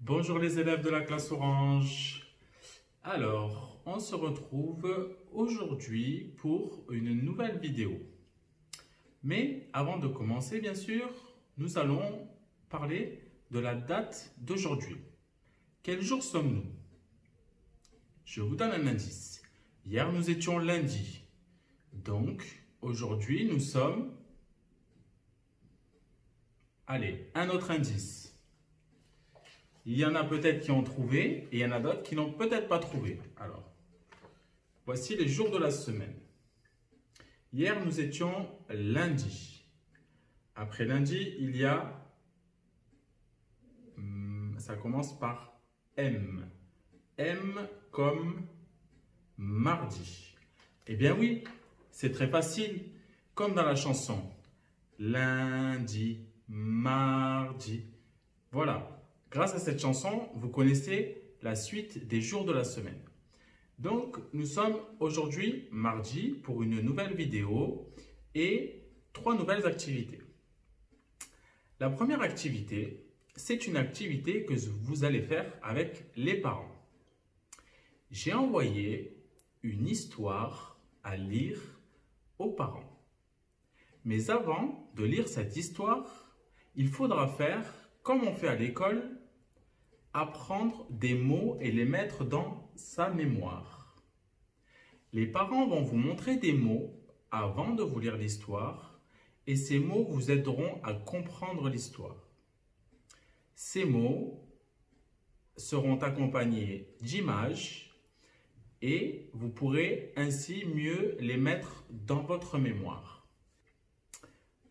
Bonjour les élèves de la classe Orange. Alors, on se retrouve aujourd'hui pour une nouvelle vidéo. Mais avant de commencer, bien sûr, nous allons parler de la date d'aujourd'hui. Quel jour sommes-nous? Je vous donne un indice. Hier, nous étions lundi. Donc, aujourd'hui, nous sommes... Allez, un autre indice. Il y en a peut-être qui ont trouvé et il y en a d'autres qui n'ont peut-être pas trouvé. Alors, voici les jours de la semaine. Hier, nous étions lundi. Après lundi, il y a... ça commence par M. M comme mardi. Eh bien oui, c'est très facile. Comme dans la chanson. Lundi, mardi. Voilà. Grâce à cette chanson, vous connaissez la suite des jours de la semaine. Donc, nous sommes aujourd'hui mardi pour une nouvelle vidéo et 3 nouvelles activités. La première activité, c'est une activité que vous allez faire avec les parents. J'ai envoyé une histoire à lire aux parents. Mais avant de lire cette histoire, il faudra faire comme on fait à l'école, apprendre des mots et les mettre dans sa mémoire. Les parents vont vous montrer des mots avant de vous lire l'histoire et ces mots vous aideront à comprendre l'histoire. Ces mots seront accompagnés d'images et vous pourrez ainsi mieux les mettre dans votre mémoire.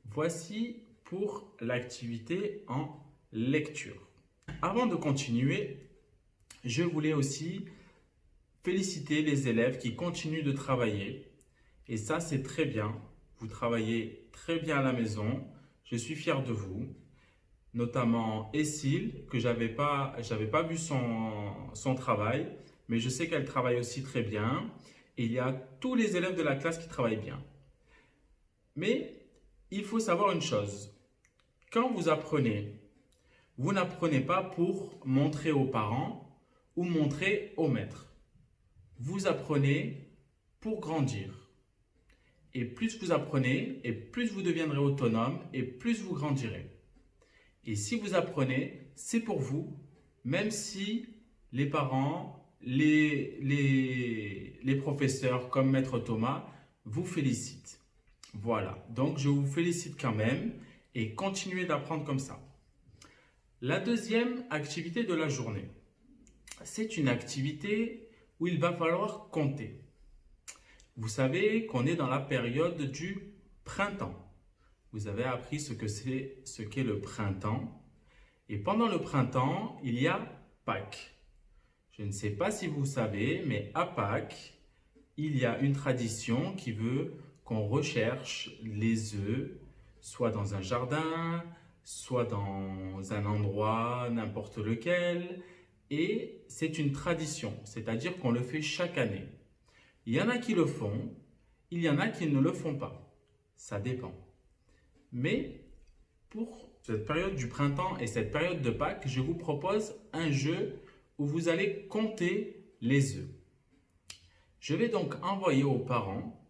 Voici pour l'activité en lecture. Avant de continuer, je voulais aussi féliciter les élèves qui continuent de travailler. Et ça, c'est très bien. Vous travaillez très bien à la maison. Je suis fier de vous. Notamment Essil, que j'avais pas vu son travail, mais je sais qu'elle travaille aussi très bien. Et il y a tous les élèves de la classe qui travaillent bien. Mais il faut savoir une chose. Quand vous apprenez, vous n'apprenez pas pour montrer aux parents ou montrer au maître. Vous apprenez pour grandir. Et plus vous apprenez, et plus vous deviendrez autonome, et plus vous grandirez. Et si vous apprenez, c'est pour vous, même si les parents, les professeurs comme Maître Thomas vous félicitent. Voilà, donc je vous félicite quand même et continuez d'apprendre comme ça. La deuxième activité de la journée, c'est une activité où il va falloir compter. Vous savez qu'on est dans la période du printemps. Vous avez appris ce qu'est le printemps. Et pendant le printemps, il y a Pâques. Je ne sais pas si vous savez, mais à Pâques, il y a une tradition qui veut qu'on recherche les œufs, soit dans un jardin, soit dans un endroit, n'importe lequel. Et c'est une tradition, c'est-à-dire qu'on le fait chaque année. Il y en a qui le font, il y en a qui ne le font pas. Ça dépend. Mais pour cette période du printemps et cette période de Pâques, je vous propose un jeu où vous allez compter les œufs. Je vais donc envoyer aux parents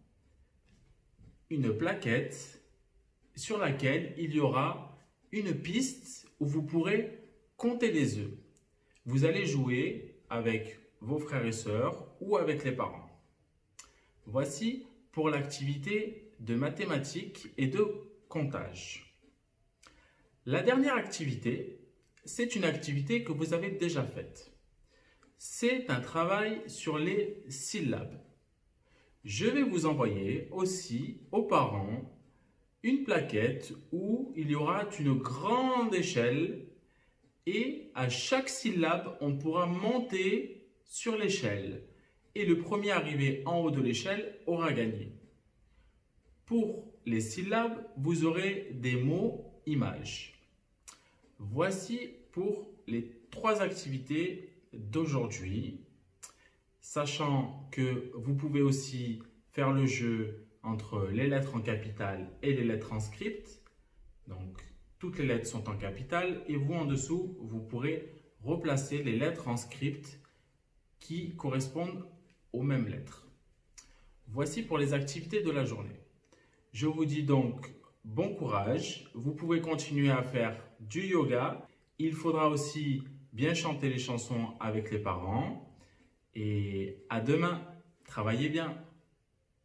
une plaquette sur laquelle il y aura une piste où vous pourrez compter les œufs. Vous allez jouer avec vos frères et sœurs ou avec les parents. Voici pour l'activité de mathématiques et de comptage. La dernière activité, c'est une activité que vous avez déjà faite. C'est un travail sur les syllabes. Je vais vous envoyer aussi aux parents une plaquette où il y aura une grande échelle et à chaque syllabe, on pourra monter sur l'échelle. Et le premier arrivé en haut de l'échelle aura gagné. Pour les syllabes, vous aurez des mots images. Voici pour les 3 activités d'aujourd'hui. Sachant que vous pouvez aussi faire le jeu entre les lettres en capitale et les lettres en script. Donc, toutes les lettres sont en capitale et vous en dessous, vous pourrez replacer les lettres en script qui correspondent aux mêmes lettres. Voici pour les activités de la journée. Je vous dis donc bon courage. Vous pouvez continuer à faire du yoga. Il faudra aussi bien chanter les chansons avec les parents. Et à demain. Travaillez bien.